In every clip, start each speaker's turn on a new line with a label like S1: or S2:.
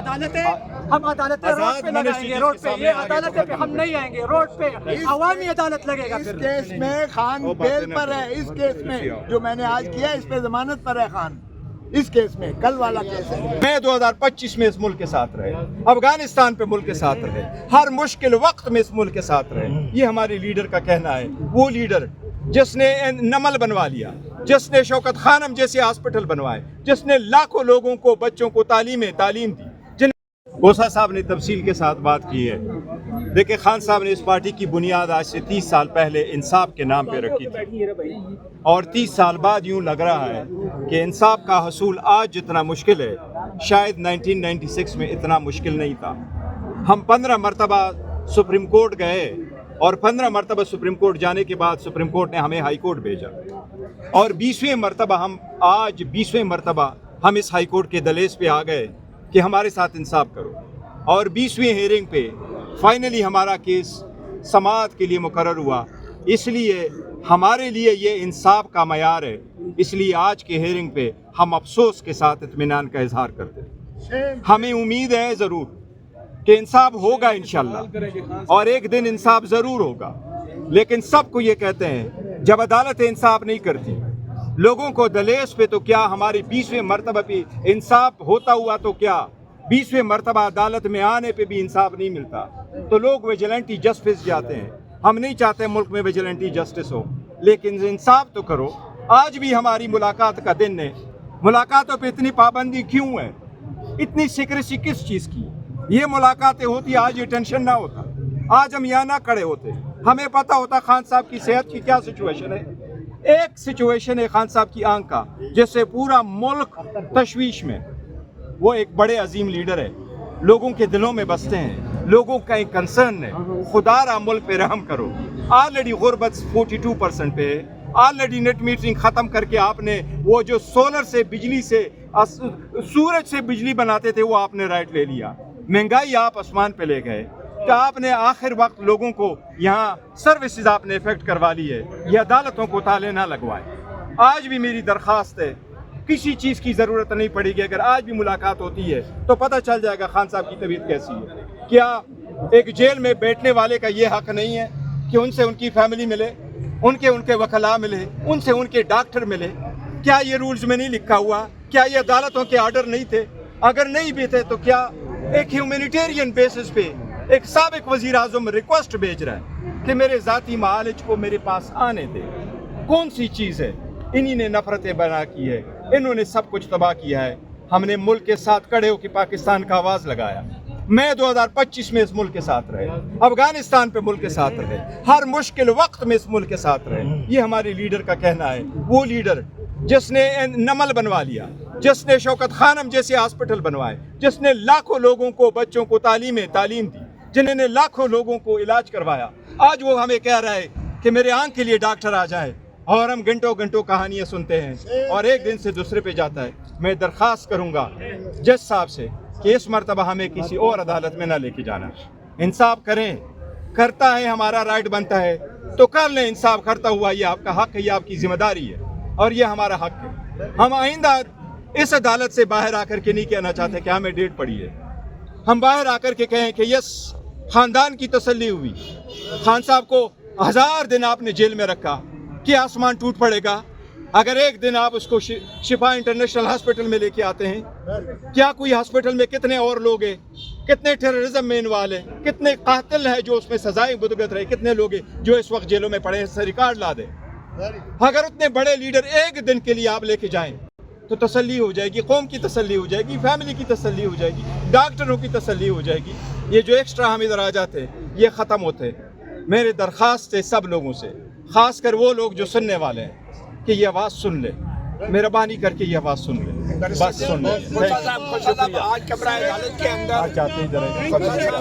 S1: عدالت ہے، ہم عدالتیں روڈ پہ لگائیں گے، روڈ پہ یہ عدالتیں پہ ہم نہیں آئیں گے، روڈ پہ عوامی عدالت لگے گا۔
S2: اس کیس میں خان بیل پر ہے، اس کیس میں جو میں نے آج کیا اس پہ ضمانت پر ہے خان، اس کیس میں کل والا کیس ہے۔
S3: میں 2025 میں اس ملک کے ساتھ رہے، افغانستان پہ ملک کے ساتھ رہے، ہر مشکل وقت میں اس ملک کے ساتھ رہے۔ یہ ہمارے لیڈر کا کہنا ہے، وہ لیڈر جس نے نمل بنوا لیا، جس نے شوکت خانم جیسے ہاسپٹل بنوائے، جس نے لاکھوں لوگوں کو بچوں کو تعلیم دی، جن اوسا صاحب نے تفصیل کے ساتھ بات کی ہے۔ دیکھیں خان صاحب نے اس پارٹی کی بنیاد آج سے 30 سال پہلے انصاف کے نام پہ رکھی تھی، اور 30 سال بعد یوں لگ رہا ہے کہ انصاف کا حصول آج جتنا مشکل ہے شاید 1996 میں اتنا مشکل نہیں تھا۔ ہم 15 مرتبہ سپریم کورٹ گئے، اور 15 مرتبہ سپریم کورٹ جانے کے بعد سپریم کورٹ نے ہمیں ہائی کورٹ بھیجا، اور 20ویں مرتبہ ہم اس ہائی کورٹ کے دہلیز پہ آ گئے کہ ہمارے ساتھ انصاف کرو، اور 20ویں ہیئرنگ پہ فائنلی ہمارا کیس سماعت کے لیے مقرر ہوا۔ اس لیے ہمارے لیے یہ انصاف کا معیار ہے، اس لیے آج کے ہیئرنگ پہ ہم افسوس کے ساتھ اطمینان کا اظہار کرتے ہیں۔ ہمیں امید ہے ضرور کہ انصاف ہوگا انشاءاللہ، اور ایک دن انصاف ضرور ہوگا، لیکن سب کو یہ کہتے ہیں جب عدالت انصاف نہیں کرتی لوگوں کو دہلیز پہ، تو کیا ہماری 20ویں مرتبہ پہ انصاف ہوتا ہوا تو کیا 20ویں مرتبہ عدالت میں آنے پہ بھی انصاف نہیں ملتا، تو لوگ ویجیلنٹی جسٹس جاتے ہیں۔ ہم نہیں چاہتے ملک میں ویجیلنٹی جسٹس ہو، لیکن انصاف تو کرو۔ آج بھی ہماری ملاقات کا دن ہے، ملاقاتوں پہ اتنی پابندی کیوں ہے، اتنی سیکریسی کس چیز کی؟ یہ ملاقاتیں ہوتی آج یہ ٹینشن نہ ہوتا، آج ہم یہاں نہ کھڑے ہوتے، ہمیں پتہ ہوتا خان صاحب کی صحت کی کیا سچویشن ہے۔ ایک سچویشن ہے خان صاحب کی آنکھ کا، جس سے پورا ملک تشویش میں۔ وہ ایک بڑے عظیم لیڈر ہے، لوگوں کے دلوں میں بستے ہیں، لوگوں کا ایک کنسرن ہے، خدا را ملک پہ رحم کرو۔ آلریڈی غربت 42% پہ ہے، آلریڈی نیٹ میٹرنگ ختم کر کے آپ نے وہ جو سولر سے بجلی سے سورج سے بجلی بناتے تھے وہ آپ نے رائٹ لے لیا، مہنگائی آپ آسمان پہ لے گئے، کہ آپ نے آخر وقت لوگوں کو یہاں سروسز آپ نے افیکٹ کروا لی ہے، یہ عدالتوں کو تالے نہ لگوائے۔ آج بھی میری درخواست ہے، کسی چیز کی ضرورت نہیں پڑے گی، اگر آج بھی ملاقات ہوتی ہے تو پتہ چل جائے گا خان صاحب کی طبیعت کیسی ہے۔ کیا ایک جیل میں بیٹھنے والے کا یہ حق نہیں ہے کہ ان سے ان کی فیملی ملے، ان کے وکلاء ملے، ان سے ان کے ڈاکٹر ملے؟ کیا یہ رولز میں نہیں لکھا ہوا؟ کیا یہ عدالتوں کے آرڈر نہیں تھے؟ اگر نہیں بھی تھے تو کیا ایک ہیومینیٹیرین بیسس پہ ایک سابق وزیر اعظم ریکویسٹ بھیج رہا ہے کہ میرے ذاتی معالج کو میرے پاس آنے دے؟ کون سی چیز ہے؟ انہی نے نفرتیں بنا کی ہے، انہوں نے سب کچھ تباہ کیا ہے۔ ہم نے ملک کے ساتھ کھڑے ہو کے پاکستان کا آواز لگایا۔ میں 2025 میں اس ملک کے ساتھ رہے، افغانستان پہ ملک کے ساتھ رہے، ہر مشکل وقت میں اس ملک کے ساتھ رہے۔ یہ ہمارے لیڈر کا کہنا ہے، وہ لیڈر جس نے نمل بنوا لیا، جس نے شوکت خانم جیسے ہاسپٹل بنوائے، جس نے لاکھوں لوگوں کو بچوں کو تعلیم دی، جنہوں نے لاکھوں لوگوں کو علاج کروایا، آج وہ ہمیں کہہ رہا ہے کہ میرے آنکھ کے لیے ڈاکٹر آ جائے، اور ہم گھنٹوں گھنٹوں کہانیاں سنتے ہیں، اور ایک دن سے دوسرے پہ جاتا ہے۔ میں درخواست کروں گا جج صاحب سے کہ اس مرتبہ ہمیں کسی اور عدالت میں نہ لے کے جانا، انصاف کریں، کرتا ہے ہمارا رائٹ بنتا ہے تو کر لیں، انصاف کرتا ہوا یہ آپ کا حق ہے، یہ آپ کی ذمہ داری ہے، اور یہ ہمارا حق ہے۔ ہم آئندہ اس عدالت سے باہر آ کر کے نہیں کہنا چاہتے کہ ہمیں ڈیٹ پڑی ہے، ہم باہر آ کر کے کہیں کہ یس خاندان کی تسلی ہوئی، خان صاحب کو 1000 دن آپ نے جیل میں رکھا، کیا آسمان ٹوٹ پڑے گا اگر ایک دن آپ اس کو شفا انٹرنیشنل ہاسپٹل میں لے کے آتے ہیں؟ کیا کوئی ہاسپٹل میں کتنے اور لوگ ہیں، کتنے ٹیررزم میں انوالو ہیں، کتنے قاتل ہیں جو اس میں سزائیں بھگت رہے، کتنے لوگ ہیں جو اس وقت جیلوں میں پڑے ہیں، ریکارڈ لا دیں۔ اگر اتنے بڑے لیڈر ایک دن کے لیے آپ لے کے جائیں تو تسلی ہو جائے گی، قوم کی تسلی ہو جائے گی، فیملی کی تسلی ہو جائے گی، ڈاکٹروں کی تسلی ہو جائے گی۔ یہ جو ایکسٹرا ہم ادھر آ جاتے ہیں یہ ختم ہوتے۔ میرے درخواست ہے سب لوگوں سے، خاص کر وہ لوگ جو سننے والے ہیں، کہ یہ آواز سن لیں، مہربانی کر کے یہ آواز سن لیں، بس سن لیں۔
S2: آج کمرہ عدالت کے اندر
S3: جاتے ہیں ذرا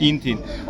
S3: 3-3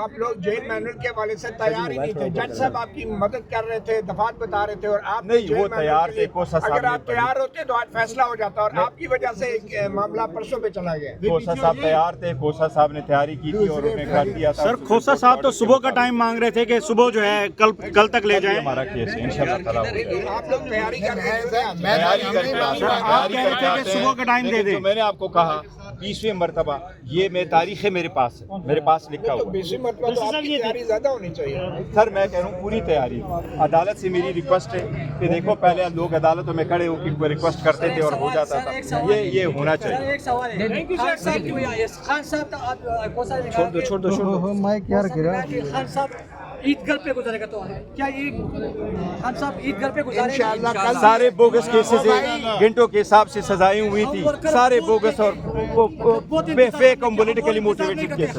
S2: آپ لوگ جیل مینول کے حوالے سے تیار ہی نہیں تھے. جج صاحب آپ کی مدد کر رہے تھے، دفعات بتا رہے تھے، اور آپ
S3: نہیں، وہ تیار تھے. کوسا صاحب
S2: اگر آپ تیار ہوتے تو آج فیصلہ ہو جاتا، اور آپ کی وجہ سے ایک معاملہ پرسوں پہ چلا گیا.
S3: کوسا صاحب تیار تھے، کوسا صاحب نے تیاری کی تھی اور انہوں نے کر دیا تھا.
S4: سر کھوسا صاحب تو صبح کا ٹائم مانگ رہے تھے کہ صبح جو ہے کل تک لے جائیں.
S3: ہمارا کیس ہے انشاءاللہ تعالی.
S2: آپ لوگ تیاری کر رہے تھے.
S3: تیاری کر کے
S4: آپ کہہ رہے تھے کہ صبح کا ٹائم دے دیں.
S3: میں نے آپ کو کہا 20ویں مرتبہ، یہ میں تاریخ ہے میرے پاس لکھا ہوا.
S2: 20 مرتبہ تو آپ کی تیاری زیادہ ہونی چاہیے.
S3: سر میں کہہ رہا ہوں پوری تیاری. عدالت سے میری ریکویسٹ ہے کہ دیکھو پہلے لوگ عدالتوں میں کھڑے ہو کے ریکویسٹ کرتے تھے اور ہو جاتا تھا. یہ ہونا
S1: سر
S3: چاہیے.
S1: ایک سوال ہے، خان صاحب کیوں آئے؟ خان صاحب تو آپ کو سر
S5: چھوڑ دو مائک یار گرا.
S1: خان صاحب عید گھر پہ گزارے گا تو کیا یہ خان صاحب عید گھر پہ گزارے گا؟
S2: انشاءاللہ کل
S3: سارے بوگس کیسز گھنٹوں کے حساب سے سزائیں ہوئی تھی، سارے بوگس اور فیک اور پولیٹیکلی موٹیویٹڈ کیسز.